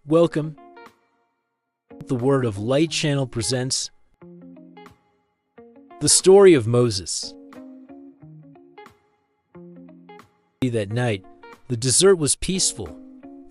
Welcome. The Word of Light channel presents the story of Moses. That night, the desert was peaceful.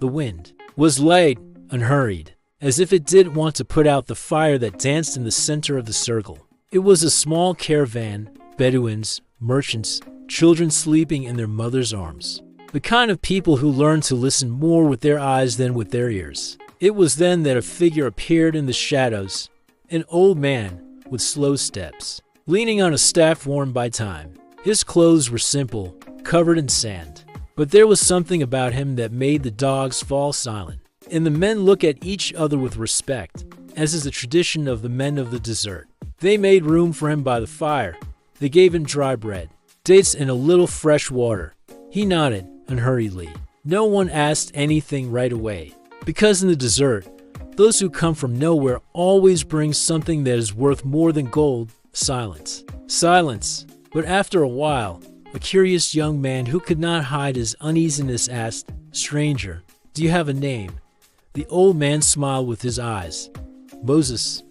The wind was light, unhurried, as if it didn't want to put out the fire that danced in the center of the circle. It was a small caravan, Bedouins, merchants, children sleeping in their mother's arms. The kind of people who learn to listen more with their eyes than with their ears. It was then that a figure appeared in the shadows, an old man with slow steps, leaning on a staff worn by time. His clothes were simple, covered in sand, but there was something about him that made the dogs fall silent, and the men look at each other with respect, as is the tradition of the men of the desert. They made room for him by the fire. They gave him dry bread, dates, and a little fresh water. He nodded unhurriedly. No one asked anything right away, because in the desert, those who come from nowhere always bring something that is worth more than gold: silence. Silence. But after a while, a curious young man who could not hide his uneasiness asked, "Stranger, do you have a name?" The old man smiled with his eyes. "Moses."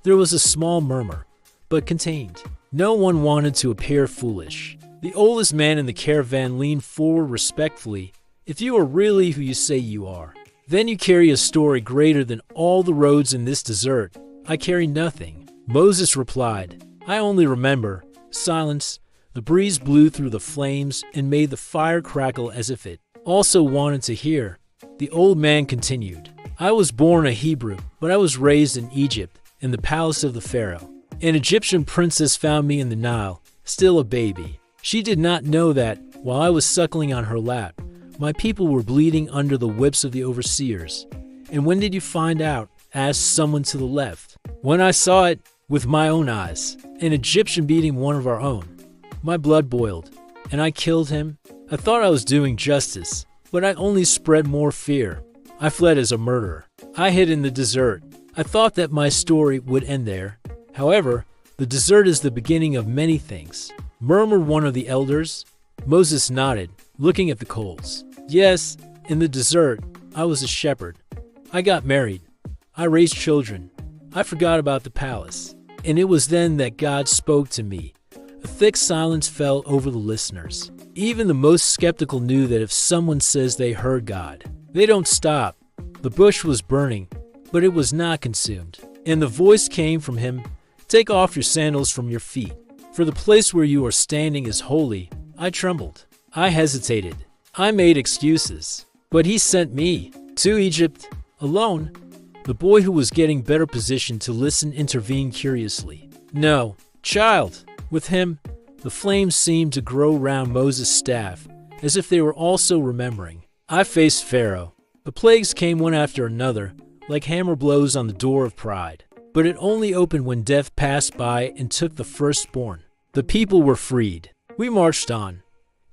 There was a small murmur, but contained. No one wanted to appear foolish. The oldest man in the caravan leaned forward respectfully. "If you are really who you say you are, then you carry a story greater than all the roads in this desert." "I carry nothing," Moses replied. "I only remember." Silence. The breeze blew through the flames and made the fire crackle as if it also wanted to hear. The old man continued. "I was born a Hebrew, but I was raised in Egypt, in the palace of the Pharaoh. An Egyptian princess found me in the Nile, still a baby. She did not know that, while I was suckling on her lap, my people were bleeding under the whips of the overseers." "And when did you find out?" asked someone to the left. "When I saw it with my own eyes, an Egyptian beating one of our own. My blood boiled, and I killed him. I thought I was doing justice, but I only spread more fear. I fled as a murderer. I hid in the desert. I thought that my story would end there. However, the desert is the beginning of many things," murmured one of the elders. Moses nodded, looking at the coals. "Yes, in the desert, I was a shepherd. I got married. I raised children. I forgot about the palace. And it was then that God spoke to me." A thick silence fell over the listeners. Even the most skeptical knew that if someone says they heard God, they don't stop. The bush was burning, but it was not consumed. And the voice came from him, "Take off your sandals from your feet, for the place where you are standing is holy." I trembled. I hesitated. I made excuses. But he sent me to Egypt alone. The boy who was getting better positioned to listen intervened curiously. "No, child." With him, the flames seemed to grow round Moses' staff, as if they were also remembering. "I faced Pharaoh. The plagues came one after another, like hammer blows on the door of pride. But it only opened when death passed by and took the firstborn. The people were freed. We marched on.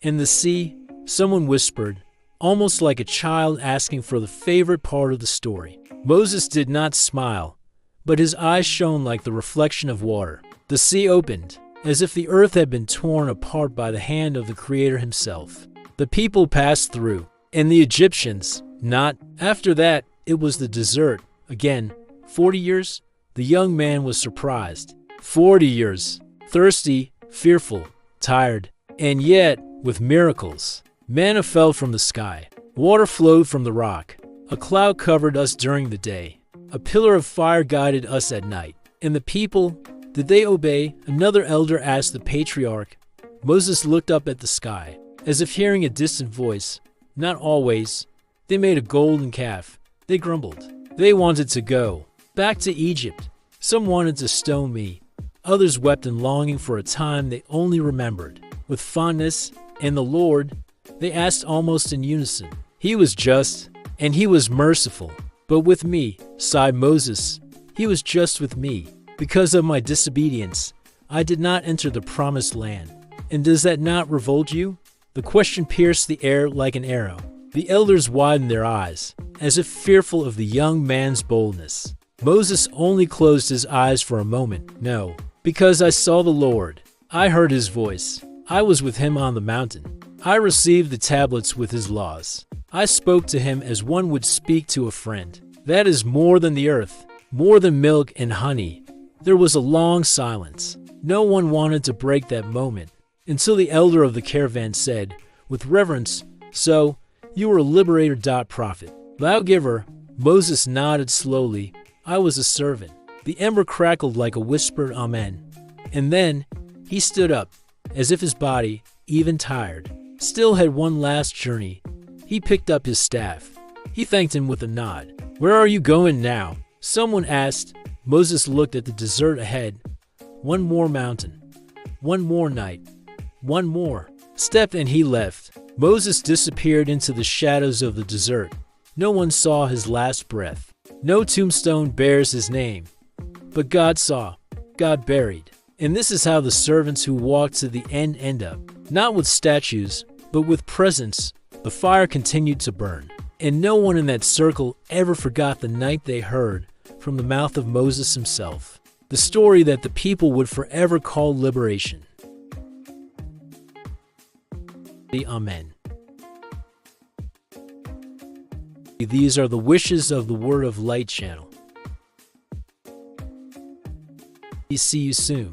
In the sea, someone whispered, almost like a child asking for the favorite part of the story." Moses did not smile, but his eyes shone like the reflection of water. The sea opened, as if the earth had been torn apart by the hand of the Creator himself. The people passed through, and the Egyptians not. After that, it was the desert. Again, 40 years? The young man was surprised. 40 years. Thirsty, fearful, tired, and yet with miracles. Manna fell from the sky. Water flowed from the rock. A cloud covered us during the day. A pillar of fire guided us at night. And the people, did they obey? Another elder asked the patriarch. Moses looked up at the sky, as if hearing a distant voice. "Not always. They made a golden calf. They grumbled. They wanted to go back to Egypt. Some wanted to stone me. Others wept in longing for a time they only remembered with fondness. And the Lord," they asked almost in unison. "He was just, and he was merciful. But with me," sighed Moses, "he was just with me. Because of my disobedience, I did not enter the promised land. And does that not revolt you?" The question pierced the air like an arrow. The elders widened their eyes, as if fearful of the young man's boldness. Moses only closed his eyes for a moment. "No, because I saw the Lord. I heard his voice. I was with him on the mountain. I received the tablets with his laws. I spoke to him as one would speak to a friend. That is more than the earth, more than milk and honey. There was a long silence. No one wanted to break that moment, until the elder of the caravan said, with reverence, "So, you were a liberator. Prophet. Lawgiver." Moses nodded slowly. "I was a servant." The ember crackled like a whispered amen. And then, he stood up, as if his body, even tired, still had one last journey. He picked up his staff. He thanked him with a nod. "Where are you going now?" someone asked. Moses looked at the desert ahead. One more mountain. One more night. One more step, and he left. Moses disappeared into the shadows of the desert. No one saw his last breath. No tombstone bears his name. But God saw, God buried. And this is how the servants who walk to the end up. Not with statues, but with presence. The fire continued to burn. And no one in that circle ever forgot the night they heard, from the mouth of Moses himself, the story that the people would forever call liberation. Amen. These are the wishes of the Word of Light channel. See you soon.